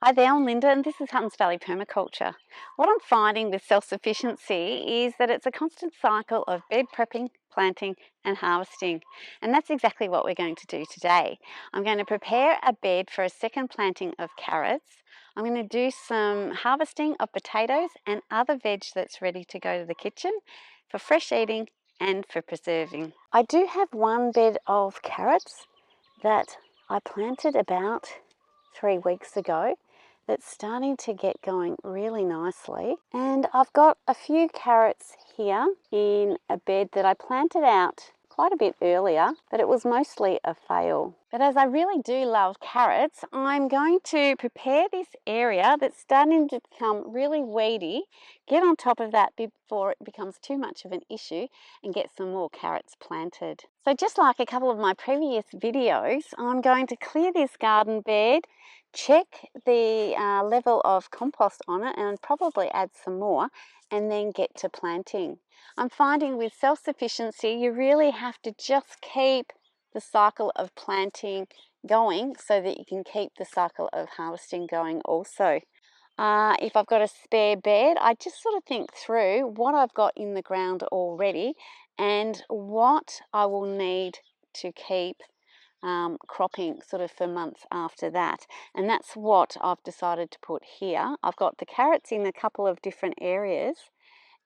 Hi there, I'm Linda and this is Huttons Valley Permaculture. What I'm finding with self-sufficiency is that it's a constant cycle of bed prepping, planting and harvesting. And that's exactly what we're going to do today. I'm going to prepare a bed for a second planting of carrots. I'm going to do some harvesting of potatoes and other veg that's ready to go to the kitchen for fresh eating and for preserving. I do have one bed of carrots that I planted about 3 weeks ago that's starting to get going really nicely, and I've got a few carrots here in a bed that I planted out quite a bit earlier, but it was mostly a fail. But as I really do love carrots, I'm going to prepare this area that's starting to become really weedy, get on top of that before it becomes too much of an issue, and get some more carrots planted. So just like a couple of my previous videos, I'm going to clear this garden bed, check the level of compost on it and probably add some more, and then get to planting. I'm finding with self-sufficiency you really have to just keep the cycle of planting going so that you can keep the cycle of harvesting going also. If I've got a spare bed, I just sort of think through what I've got in the ground already and what I will need to keep cropping sort of for months after that, and that's what I've decided to put here. I've got the carrots in a couple of different areas,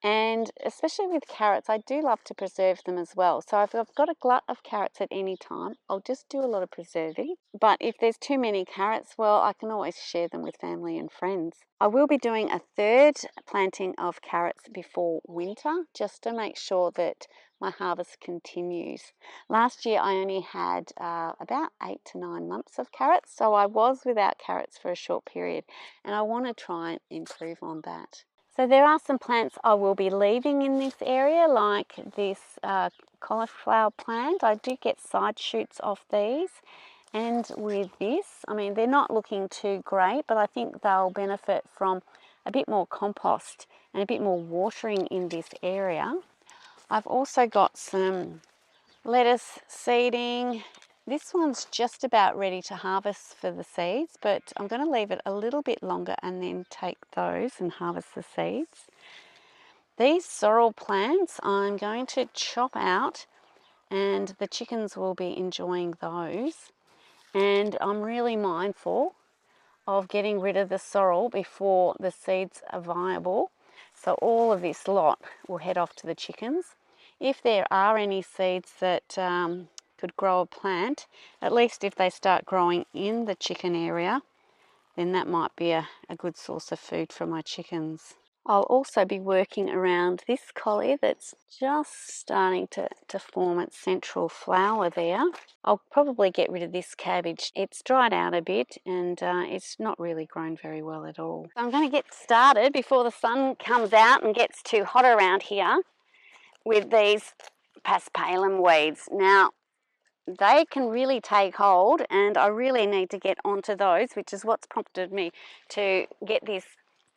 and especially with carrots I do love to preserve them as well. So if I've got a glut of carrots at any time, I'll just do a lot of preserving. But if there's too many carrots, well, I can always share them with family and friends. I will be doing a third planting of carrots before winter just to make sure that my harvest continues. Last year I only had about 8 to 9 months of carrots, so I was without carrots for a short period, and I want to try and improve on that. So there are some plants I will be leaving in this area, like this cauliflower plant. I do get side shoots off these, and with this, I mean, they're not looking too great, but I think they'll benefit from a bit more compost and a bit more watering in this area. I've also got some lettuce seeding. This one's just about ready to harvest for the seeds, but I'm going to leave it a little bit longer and then take those and harvest the seeds. These sorrel plants I'm going to chop out, and the chickens will be enjoying those. And I'm really mindful of getting rid of the sorrel before the seeds are viable. So all of this lot will head off to the chickens. If there are any seeds that could grow a plant, at least if they start growing in the chicken area, then that might be a good source of food for my chickens. I'll also be working around this collie that's just starting to form its central flower there. I'll probably get rid of this cabbage. It's dried out a bit and it's not really grown very well at all. So I'm going to get started before the sun comes out and gets too hot around here with these paspalum weeds. Now, they can really take hold, and I really need to get onto those, which is what's prompted me to get this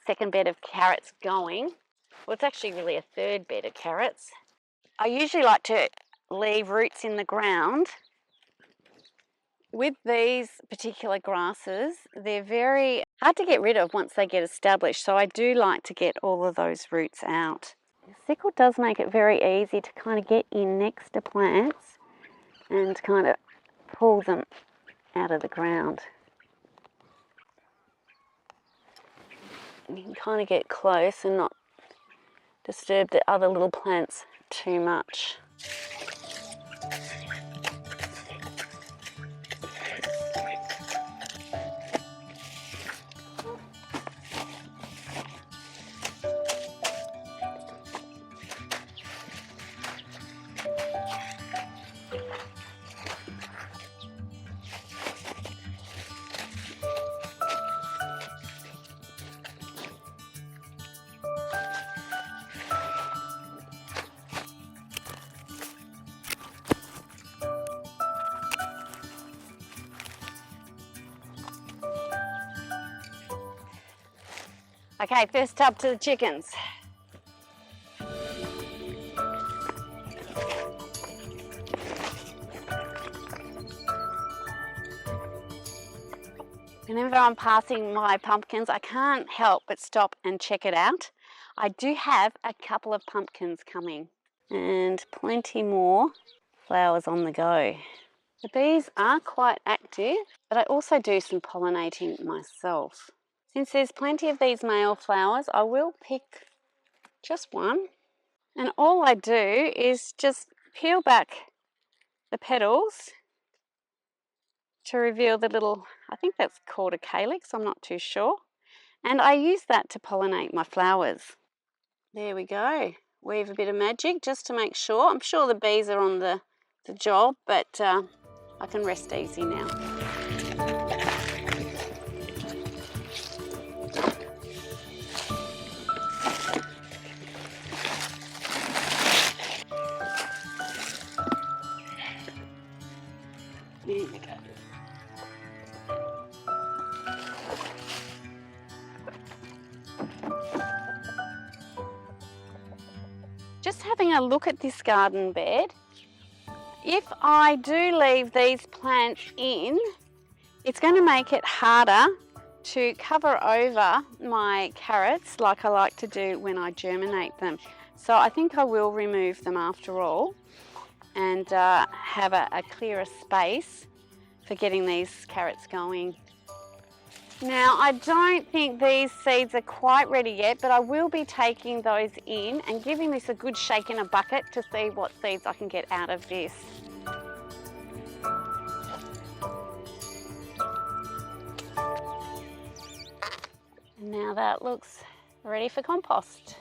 second bed of carrots going. Well, it's actually really a third bed of carrots. I usually like to leave roots in the ground. With these particular grasses, they're very hard to get rid of once they get established, so I do like to get all of those roots out. The sickle does make it very easy to kind of get in next to plants and kind of pull them out of the ground. And you can kind of get close and not disturb the other little plants too much. Okay, first tub to the chickens. Whenever I'm passing my pumpkins, I can't help but stop and check it out. I do have a couple of pumpkins coming and plenty more flowers on the go. The bees are quite active, but I also do some pollinating myself. Since there's plenty of these male flowers, I will pick just one. And all I do is just peel back the petals to reveal the little, I think that's called a calyx, I'm not too sure. And I use that to pollinate my flowers. There we go. Weave a bit of magic just to make sure. I'm sure the bees are on the job, but I can rest easy now. There we go. Just having a look at this garden bed, if I do leave these plants in, it's going to make it harder to cover over my carrots like I like to do when I germinate them. So I think I will remove them after all and have a clearer space for getting these carrots going. Now, I don't think these seeds are quite ready yet, but I will be taking those in and giving this a good shake in a bucket to see what seeds I can get out of this. And now that looks ready for compost.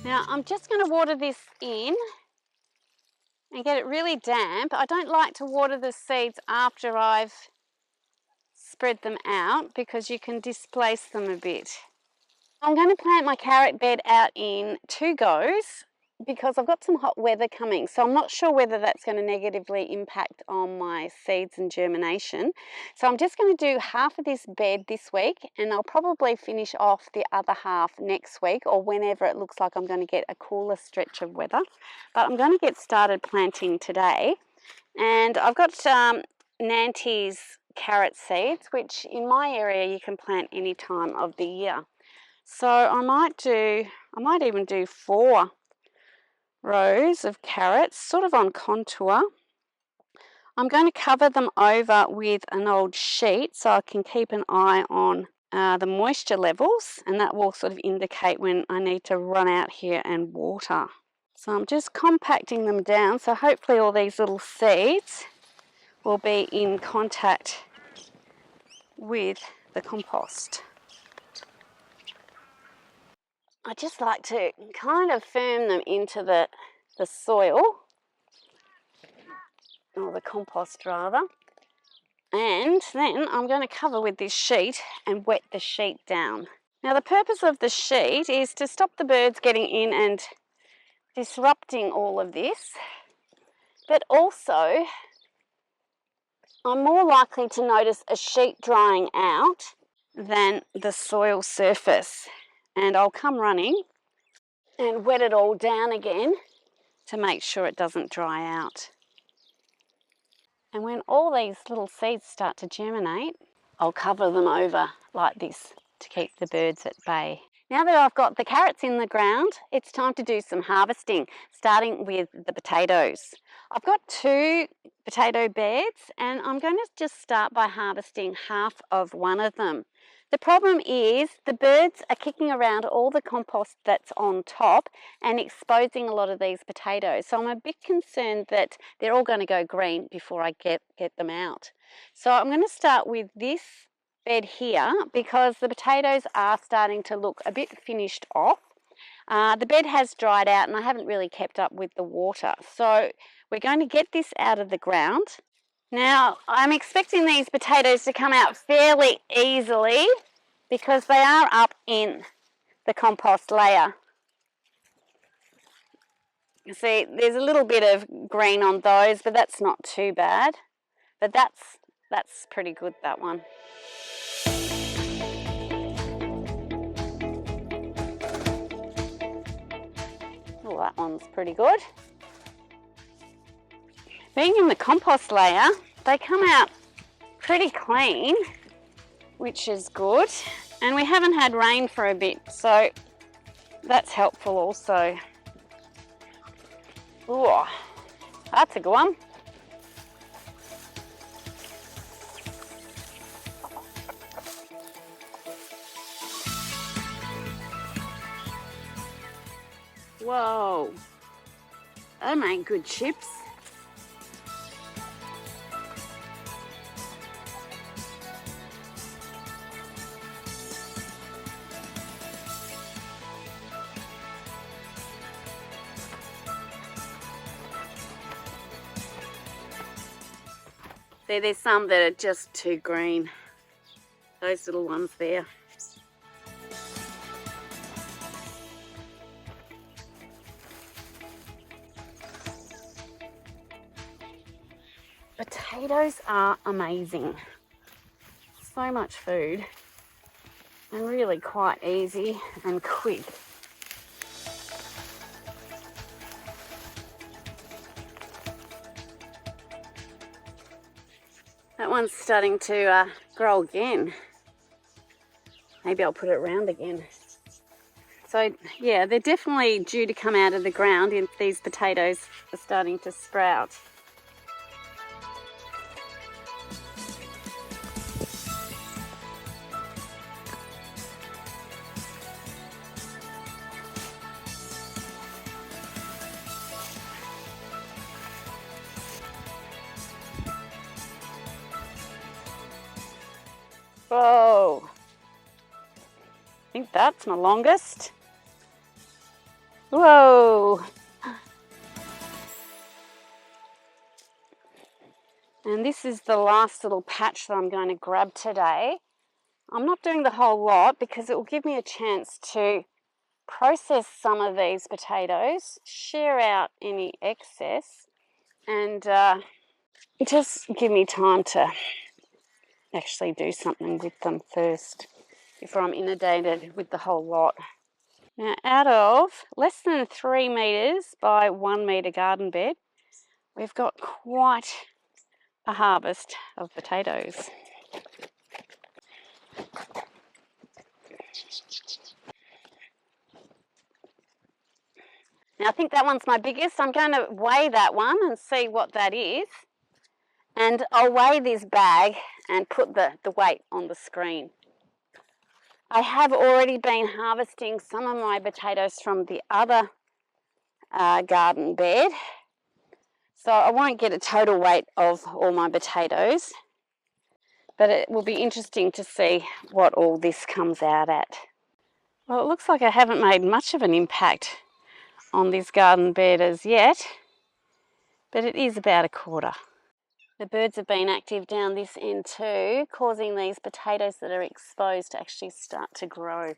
Now I'm just going to water this in and get it really damp. I don't like to water the seeds after I've spread them out because you can displace them a bit. I'm going to plant my carrot bed out in 2 goes because I've got some hot weather coming, so I'm not sure whether that's going to negatively impact on my seeds and germination. So I'm just going to do half of this bed this week and I'll probably finish off the other half next week or whenever it looks like I'm going to get a cooler stretch of weather. But I'm going to get started planting today, and I've got Nantes carrot seeds, which in my area you can plant any time of the year. So I might even do 4 rows of carrots, sort of on contour. I'm going to cover them over with an old sheet so I can keep an eye on the moisture levels, and that will sort of indicate when I need to run out here and water. So I'm just compacting them down, so hopefully all these little seeds will be in contact with the compost. I just like to kind of firm them into the soil, or the compost rather, and then I'm going to cover with this sheet and wet the sheet down. Now the purpose of the sheet is to stop the birds getting in and disrupting all of this, but also I'm more likely to notice a sheet drying out than the soil surface, and I'll come running and wet it all down again to make sure it doesn't dry out. And when all these little seeds start to germinate, I'll cover them over like this to keep the birds at bay. Now that I've got the carrots in the ground, it's time to do some harvesting, starting with the potatoes. I've got 2 potato beds and I'm going to just start by harvesting half of one of them. The problem is the birds are kicking around all the compost that's on top and exposing a lot of these potatoes. So I'm a bit concerned that they're all going to go green before I get them out. So I'm going to start with this bed here because the potatoes are starting to look a bit finished off. The bed has dried out and I haven't really kept up with the water. So we're going to get this out of the ground. Now, I'm expecting these potatoes to come out fairly easily because they are up in the compost layer. You see, there's a little bit of green on those, but that's not too bad. But that's pretty good, that one. Oh, that one's pretty good. Being in the compost layer, they come out pretty clean, which is good. And we haven't had rain for a bit, so that's helpful also. Oh, that's a good one. Whoa, they make good chips. See, there's some that are just too green. Those little ones there. Potatoes are amazing. So much food and really quite easy and quick. That one's starting to grow again. Maybe I'll put it around again. So yeah, they're definitely due to come out of the ground if these potatoes are starting to sprout. Whoa, I think that's my longest. Whoa. And this is the last little patch that I'm going to grab today. I'm not doing the whole lot because it will give me a chance to process some of these potatoes, share out any excess, and just give me time to actually do something with them first before I'm inundated with the whole lot. Now, out of less than 3 metres by 1 metre garden bed, we've got quite a harvest of potatoes. Now, I think that one's my biggest. I'm going to weigh that one and see what that is. And I'll weigh this bag and put the weight on the screen. I have already been harvesting some of my potatoes from the other garden bed. So I won't get a total weight of all my potatoes. But it will be interesting to see what all this comes out at. Well, it looks like I haven't made much of an impact on this garden bed as yet, but it is about a quarter. The birds have been active down this end too, causing these potatoes that are exposed to actually start to grow.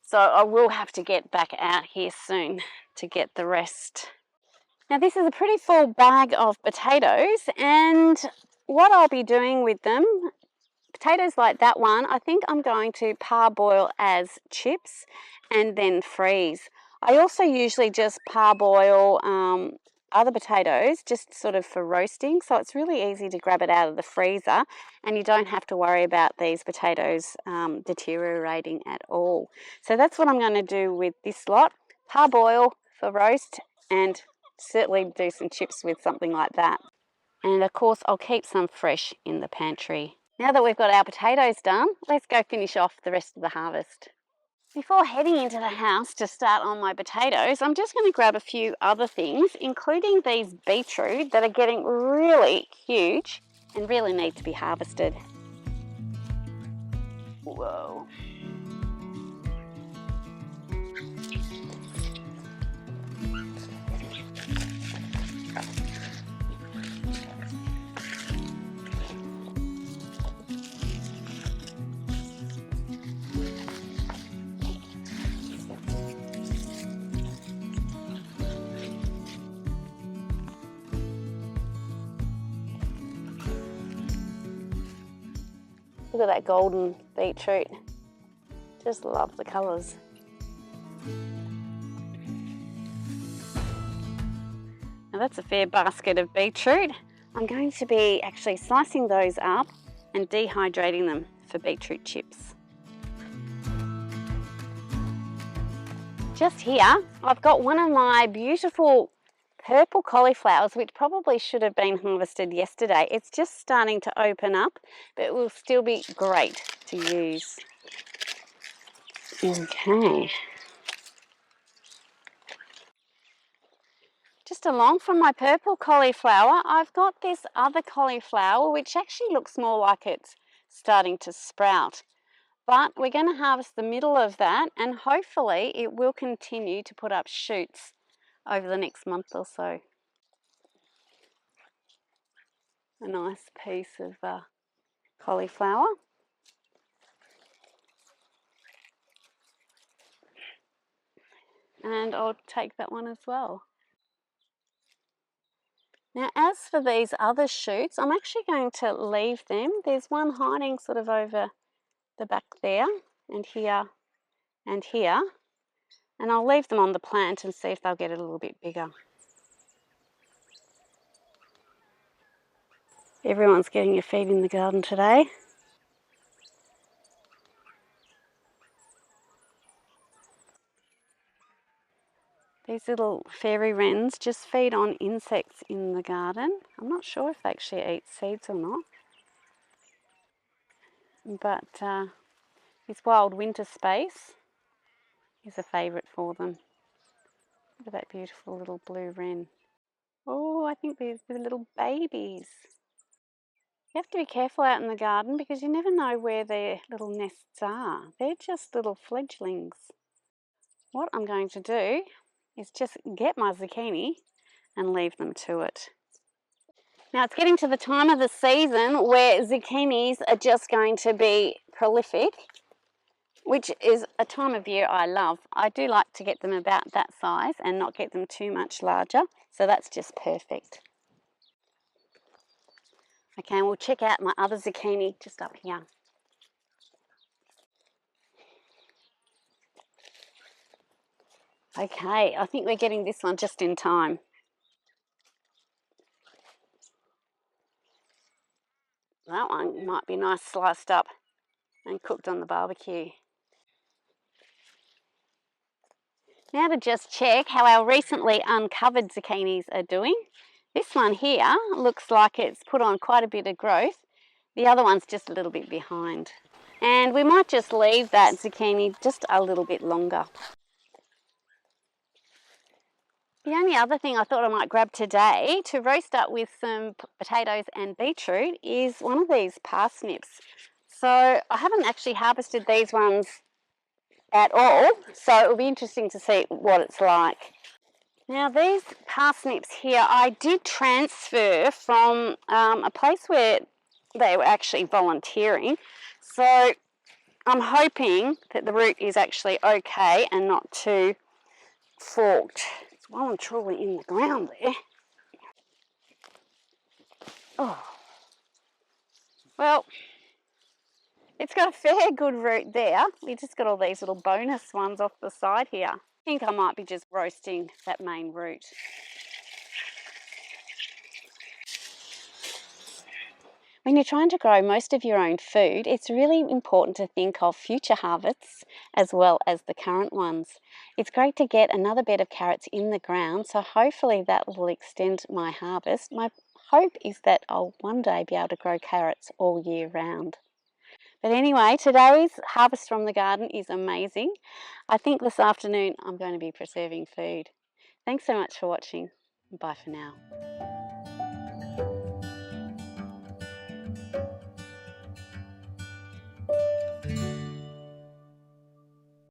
So I will have to get back out here soon to get the rest. Now this is a pretty full bag of potatoes, and what I'll be doing with them, potatoes like that one, I think I'm going to parboil as chips and then freeze. I also usually just parboil other potatoes just sort of for roasting, so it's really easy to grab it out of the freezer and you don't have to worry about these potatoes deteriorating at all. So that's what I'm going to do with this lot, parboil for roast and certainly do some chips with something like that. And of course I'll keep some fresh in the pantry. Now that we've got our potatoes done, let's go finish off the rest of the harvest. Before heading into the house to start on my potatoes, I'm just going to grab a few other things, including these beetroot that are getting really huge and really need to be harvested. Whoa. Look at that golden beetroot. Just love the colours. Now that's a fair basket of beetroot. I'm going to be actually slicing those up and dehydrating them for beetroot chips. Just here, I've got one of my beautiful purple cauliflowers, which probably should have been harvested yesterday. It's just starting to open up, but it will still be great to use. Okay. Just along from my purple cauliflower, I've got this other cauliflower, which actually looks more like it's starting to sprout. But we're going to harvest the middle of that, and hopefully it will continue to put up shoots over the next month or so. A nice piece of cauliflower. And I'll take that one as well. Now, as for these other shoots, I'm actually going to leave them. There's one hiding sort of over the back there, and here, and here. And I'll leave them on the plant and see if they'll get a little bit bigger. Everyone's getting a feed in the garden today. These little fairy wrens just feed on insects in the garden. I'm not sure if they actually eat seeds or not. But this wild winter space is a favourite for them. Look at that beautiful little blue wren. Oh, I think these are little babies. You have to be careful out in the garden because you never know where their little nests are. They're just little fledglings. What I'm going to do is just get my zucchini and leave them to it. Now it's getting to the time of the season where zucchinis are just going to be prolific, which is a time of year I love. I do like to get them about that size and not get them too much larger, so that's just perfect. Okay, and we'll check out my other zucchini just up here. Okay, I think we're getting this one just in time. That one might be nice sliced up and cooked on the barbecue. Now to just check how our recently uncovered zucchinis are doing. This one here looks like it's put on quite a bit of growth. The other one's just a little bit behind. And we might just leave that zucchini just a little bit longer. The only other thing I thought I might grab today to roast up with some potatoes and beetroot is one of these parsnips. So I haven't actually harvested these ones at all, so it will be interesting to see what it's like. Now these parsnips here I did transfer from a place where they were actually volunteering, so I'm hoping that the root is actually okay and not too forked. It's well and truly in the ground there. Oh, well, it's got a fair good root there. We just got all these little bonus ones off the side here. I think I might be just roasting that main root. When you're trying to grow most of your own food, it's really important to think of future harvests as well as the current ones. It's great to get another bed of carrots in the ground, so hopefully that will extend my harvest. My hope is that I'll one day be able to grow carrots all year round. But anyway, today's harvest from the garden is amazing. I think this afternoon I'm going to be preserving food. Thanks so much for watching. Bye for now.